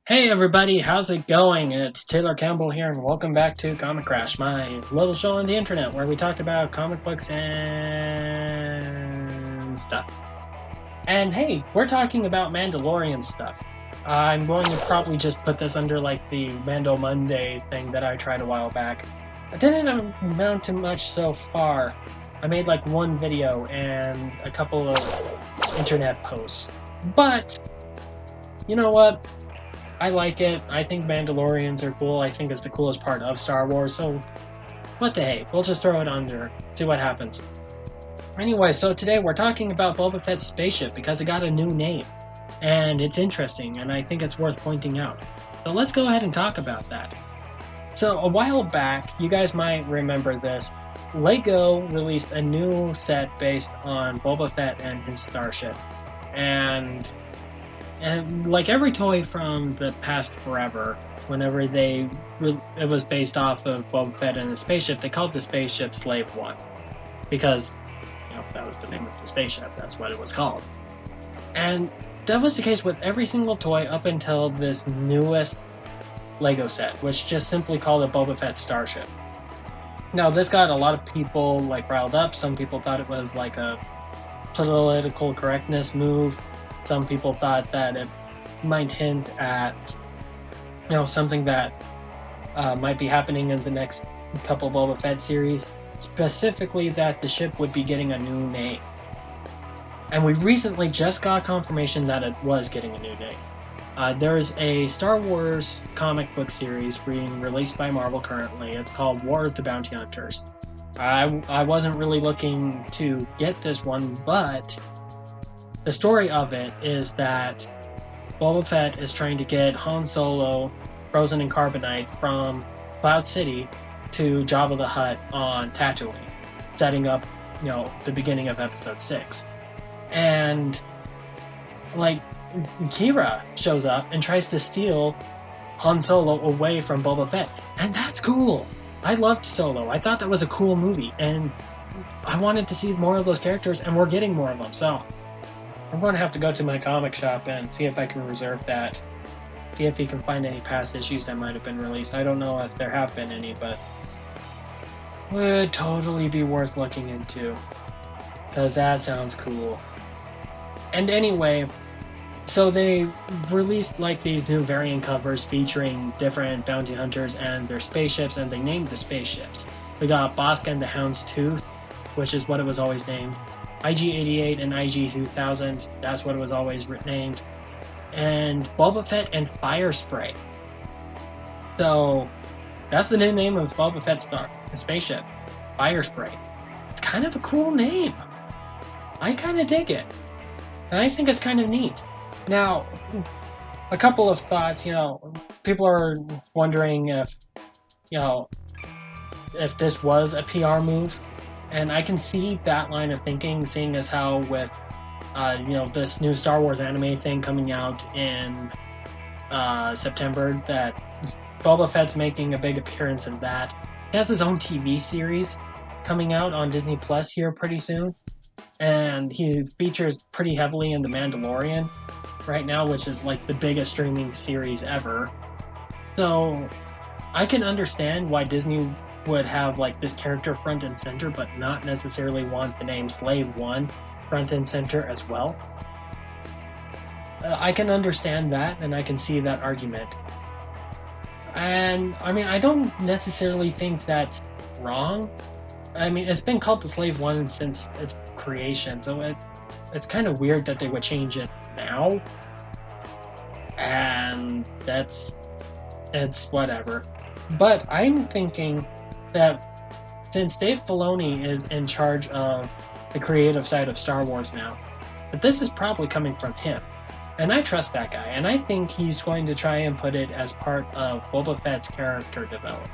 Hey everybody, how's it going? It's Taylor Campbell here, and welcome back to Comic Crash, my little show on the internet where we talk about comic books and stuff. And hey, we're talking about Mandalorian stuff. I'm going to probably just put this under like the Mando Monday thing that I tried a while back. It didn't amount to much so far. I made like one video and a couple of internet posts. But, you know what? I like it. I think Mandalorians are cool. I think it's the coolest part of Star Wars, so what the hey? We'll just throw it on there, see what happens. Anyway, so today we're talking about Boba Fett's spaceship because it got a new name. And it's interesting, and I think it's worth pointing out. So let's go ahead and talk about that. So a while back, you guys might remember this, LEGO released a new set based on Boba Fett and his starship. And like every toy from the past forever, whenever it was based off of Boba Fett and his spaceship, they called the spaceship Slave One. Because, that was the name of the spaceship, that's what it was called. And that was the case with every single toy up until this newest LEGO set, which just simply called it Boba Fett Starship. Now, this got a lot of people, riled up. Some people thought it was like a political correctness move. Some people thought that it might hint at, something that might be happening in the next couple Boba Fett series, specifically that the ship would be getting a new name. And we recently just got confirmation that it was getting a new name. There's a Star Wars comic book series being released by Marvel currently. It's called War of the Bounty Hunters. I wasn't really looking to get this one, but the story of it is that Boba Fett is trying to get Han Solo frozen in carbonite from Cloud City to Jabba the Hutt on Tatooine, setting up, the beginning of Episode 6. And, Kira shows up and tries to steal Han Solo away from Boba Fett. And that's cool! I loved Solo. I thought that was a cool movie, and I wanted to see more of those characters, and we're getting more of them, so I'm going to have to go to my comic shop and see if I can reserve that. See if you can find any past issues that might have been released. I don't know if there have been any, but would totally be worth looking into. Because that sounds cool. And anyway, so they released these new variant covers featuring different bounty hunters and their spaceships, and they named the spaceships. We got Bossk and the Hound's Tooth, which is what it was always named. IG-88 and IG-2000, that's what it was always named. And Boba Fett and Fire Spray. So, that's the new name of Boba Fett's spaceship. Fire Spray. It's kind of a cool name. I kind of dig it. And I think it's kind of neat. Now, a couple of thoughts, people are wondering if this was a PR move. And I can see that line of thinking, seeing as how with, this new Star Wars anime thing coming out in September, that Boba Fett's making a big appearance in that. He has his own TV series coming out on Disney Plus here pretty soon. And he features pretty heavily in The Mandalorian right now, which is the biggest streaming series ever. So I can understand why Disney would have this character front and center, but not necessarily want the name Slave One front and center as well. I can understand that, and I can see that argument. And I don't necessarily think that's wrong. It's been called the Slave One since its creation, so it's kind of weird that they would change it now. And it's whatever. But I'm thinking that since Dave Filoni is in charge of the creative side of Star Wars now, that this is probably coming from him. And I trust that guy, and I think he's going to try and put it as part of Boba Fett's character development.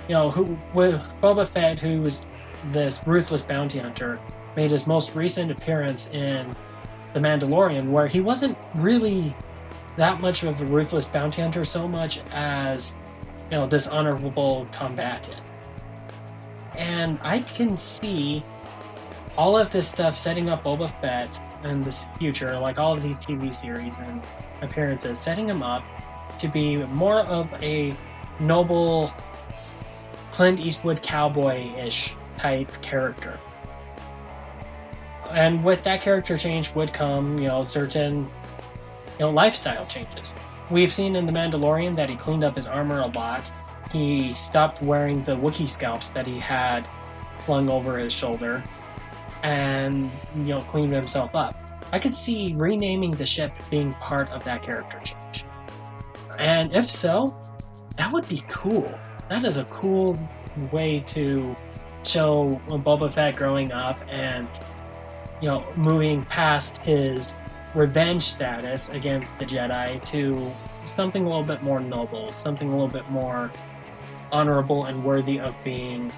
Boba Fett, who was this ruthless bounty hunter, made his most recent appearance in The Mandalorian, where he wasn't really that much of a ruthless bounty hunter so much as this honorable combatant. And I can see all of this stuff setting up Boba Fett in this future, like all of these TV series and appearances, setting him up to be more of a noble Clint Eastwood cowboy-ish type character. And with that character change would come, certain, lifestyle changes. We've seen in The Mandalorian that he cleaned up his armor a lot. He stopped wearing the Wookiee scalps that he had slung over his shoulder and, cleaned himself up. I could see renaming the ship being part of that character change. And if so, that would be cool. That is a cool way to show Boba Fett growing up and, moving past his revenge status against the Jedi to something a little bit more noble, something a little bit more honorable and worthy of being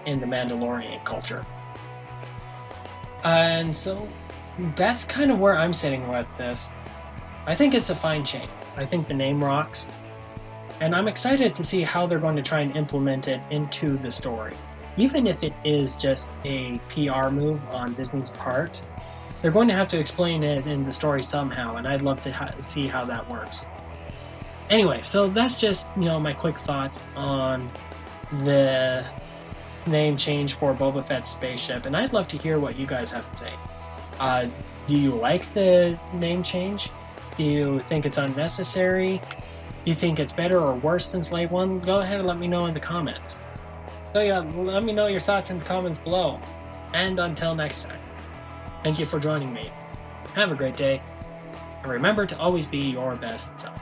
in the Mandalorian culture. And so that's kind of where I'm sitting with this. I think it's a fine change. I think the name rocks. And I'm excited to see how they're going to try and implement it into the story. Even if it is just a PR move on Disney's part, they're going to have to explain it in the story somehow, and I'd love to see how that works. Anyway, so that's just, my quick thoughts on the name change for Boba Fett's spaceship, and I'd love to hear what you guys have to say. Do you like the name change? Do you think it's unnecessary? Do you think it's better or worse than Slave One? Go ahead and let me know in the comments. So yeah, let me know your thoughts in the comments below. And until next time, thank you for joining me. Have a great day, and remember to always be your best self.